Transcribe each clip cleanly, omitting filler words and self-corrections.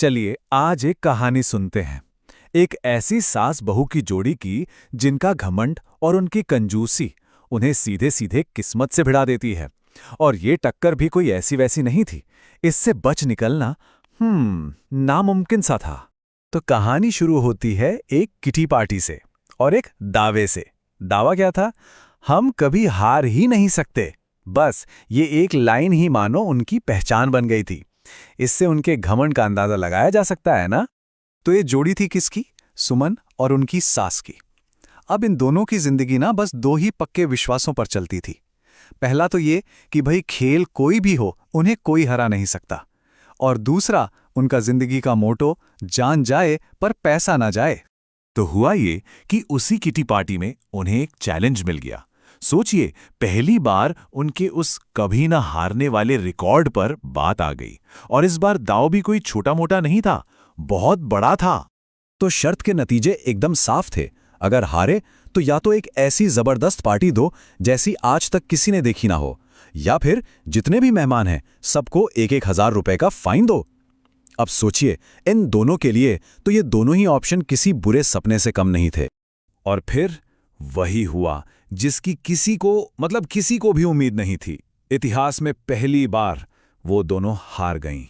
चलिए आज एक कहानी सुनते हैं। एक ऐसी सास बहू की जोड़ी की जिनका घमंड और उनकी कंजूसी उन्हें सीधे सीधे किस्मत से भिड़ा देती है। और ये टक्कर भी कोई ऐसी वैसी नहीं थी। इससे बच निकलना नामुमकिन सा था। तो कहानी शुरू होती है एक किटी पार्टी से और एक दावे से। दावा क्या था? हम कभी हार ही नहीं सकते। बस ये एक लाइन ही मानो उनकी पहचान बन गई थी। इससे उनके घमंड का अंदाजा लगाया जा सकता है ना। तो ये जोड़ी थी किसकी? सुमन और उनकी सास की। अब इन दोनों की जिंदगी ना बस दो ही पक्के विश्वासों पर चलती थी। पहला तो ये कि भाई खेल कोई भी हो, उन्हें कोई हरा नहीं सकता। और दूसरा उनका जिंदगी का मोटो, जान जाए पर पैसा ना जाए। तो हुआ ये कि उसी किटी पार्टी में उन्हें एक चैलेंज मिल गया। सोचिए, पहली बार उनके उस कभी ना हारने वाले रिकॉर्ड पर बात आ गई। और इस बार दांव भी कोई छोटा मोटा नहीं था, बहुत बड़ा था। तो शर्त के नतीजे एकदम साफ थे। अगर हारे तो या तो एक ऐसी जबरदस्त पार्टी दो जैसी आज तक किसी ने देखी ना हो, या फिर जितने भी मेहमान हैं सबको 1,000 रुपए का फाइन दो। अब सोचिए, इन दोनों के लिए तो ये दोनों ही ऑप्शन किसी बुरे सपने से कम नहीं थे। और फिर वही हुआ जिसकी किसी को भी उम्मीद नहीं थी। इतिहास में पहली बार वो दोनों हार गईं।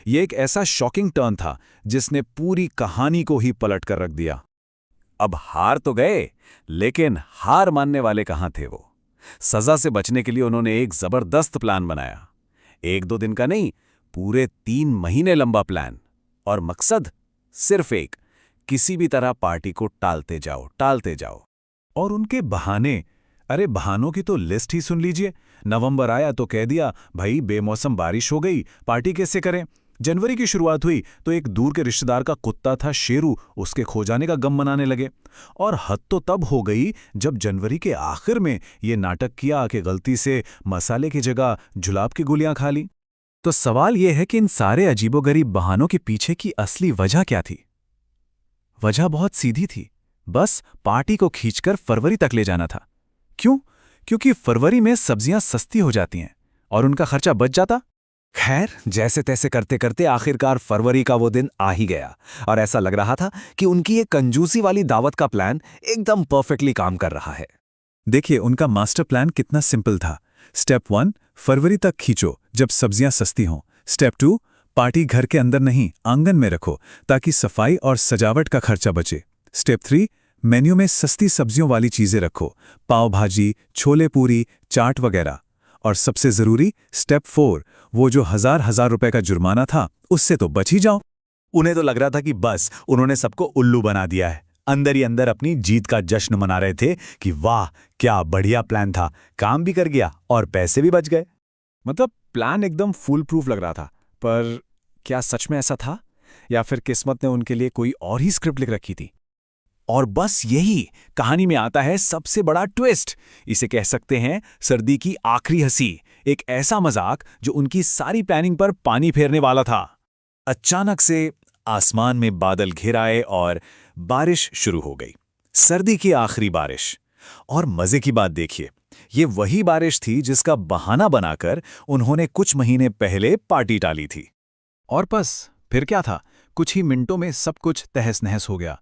ये एक ऐसा शॉकिंग टर्न था जिसने पूरी कहानी को ही पलट कर रख दिया। अब हार तो गए, लेकिन हार मानने वाले कहाँ थे वो? सजा से बचने के लिए उन्होंने एक जबरदस्त प्लान बनाया। 1-2 दिन का नहीं, पूरे 3 महीने लंबा प्लान। और मकसद सिर्फ एक, किसी भी तरह पार्टी को टालते जाओ। और उनके बहाने, अरे बहानों की तो लिस्ट ही सुन लीजिए। नवंबर आया तो कह दिया भाई बेमौसम बारिश हो गई, पार्टी कैसे करें। जनवरी की शुरुआत हुई तो एक दूर के रिश्तेदार का कुत्ता था शेरू, उसके खो जाने का गम मनाने लगे। और हद तो तब हो गई जब जनवरी के आखिर में ये नाटक किया कि गलती से मसाले की जगह जुलाब की गोलियां खा ली। तो सवाल यह है कि इन सारे अजीबोगरीब बहानों के पीछे की असली वजह क्या थी? वजह बहुत सीधी थी, बस पार्टी को खींचकर फरवरी तक ले जाना था। क्यों? क्योंकि फरवरी में सब्जियां सस्ती हो जाती हैं और उनका खर्चा बच जाता। खैर, जैसे तैसे करते करते आखिरकार फरवरी का वो दिन आ ही गया। और ऐसा लग रहा था कि उनकी ये कंजूसी वाली दावत का प्लान एकदम परफेक्टली काम कर रहा है। देखिए, उनका मास्टर प्लान कितना सिंपल था। स्टेप 1, फरवरी तक खींचो जब सब्जियां सस्ती हों। स्टेप 2, पार्टी घर के अंदर नहीं आंगन में रखो ताकि सफाई और सजावट का खर्चा बचे। स्टेप 3, मेन्यू में सस्ती सब्जियों वाली चीजें रखो, पाव भाजी, छोले पूरी, चाट वगैरह। और सबसे जरूरी स्टेप 4, वो जो हजार रुपए का जुर्माना था उससे तो बच ही जाओ। उन्हें तो लग रहा था कि बस उन्होंने सबको उल्लू बना दिया है। अंदर ही अंदर अपनी जीत का जश्न मना रहे थे कि वाह क्या बढ़िया प्लान था, काम भी कर गया और पैसे भी बच गए। मतलब प्लान एकदम फूल प्रूफ लग रहा था। पर क्या सच में ऐसा था, या फिर किस्मत ने उनके लिए कोई और ही स्क्रिप्ट लिख रखी थी? और बस यही कहानी में आता है सबसे बड़ा ट्विस्ट। इसे कह सकते हैं सर्दी की आखिरी हंसी, एक ऐसा मजाक जो उनकी सारी प्लानिंग पर पानी फेरने वाला था। अचानक से आसमान में बादल घिर आए और बारिश शुरू हो गई। सर्दी की आखिरी बारिश। और मजे की बात देखिए, ये वही बारिश थी जिसका बहाना बनाकर उन्होंने कुछ महीने पहले पार्टी टाली थी। और बस फिर क्या था, कुछ ही मिनटों में सब कुछ तहस नहस हो गया।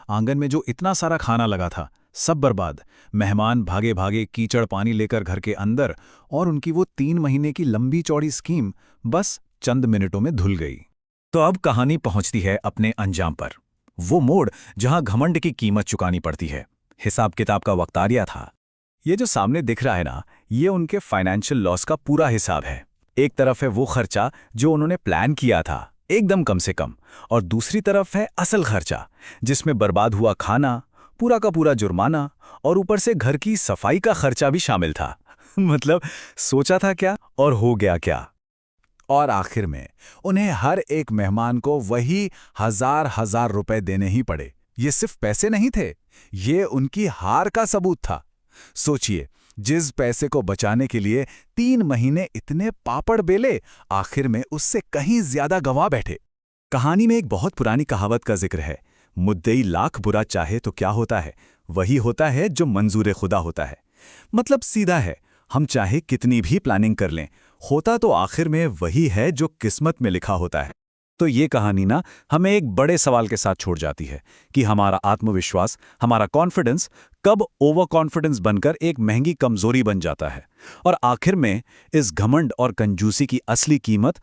आंगन में जो इतना सारा खाना लगा था सब बर्बाद। मेहमान भागे भागे कीचड़ पानी लेकर घर के अंदर, और उनकी वो 3 महीने की लंबी चौड़ी स्कीम बस चंद मिनटों में धुल गई। तो अब कहानी पहुंचती है अपने अंजाम पर, वो मोड़ जहां घमंड की कीमत चुकानी पड़ती है। हिसाब किताब का वक्त आ गया था। ये जो सामने दिख रहा है ना, ये उनके फाइनेंशियल लॉस का पूरा हिसाब है। एक तरफ है वो खर्चा जो उन्होंने प्लान किया था, एकदम कम से कम, और दूसरी तरफ है असल खर्चा जिसमें बर्बाद हुआ खाना, पूरा का पूरा जुर्माना, और ऊपर से घर की सफाई का खर्चा भी शामिल था। मतलब सोचा था क्या और हो गया क्या। और आखिर में उन्हें हर एक मेहमान को वही हजार रुपए देने ही पड़े। ये सिर्फ पैसे नहीं थे, ये उनकी हार का सबूत था। सोचिए, जिस पैसे को बचाने के लिए 3 महीने इतने पापड़ बेले, आखिर में उससे कहीं ज्यादा गंवा बैठे। कहानी में एक बहुत पुरानी कहावत का जिक्र है, मुद्दई लाख बुरा चाहे तो क्या होता है, वही होता है जो मंजूर खुदा होता है। मतलब सीधा है, हम चाहे कितनी भी प्लानिंग कर लें, होता तो आखिर में वही है जो किस्मत में लिखा होता है। तो ये कहानी ना हमें एक बड़े सवाल के साथ छोड़ जाती है कि हमारा आत्मविश्वास, हमारा कॉन्फिडेंस कब ओवर कॉन्फिडेंस बनकर एक महंगी कमजोरी बन जाता है। और आखिर में इस घमंड और कंजूसी की असली कीमत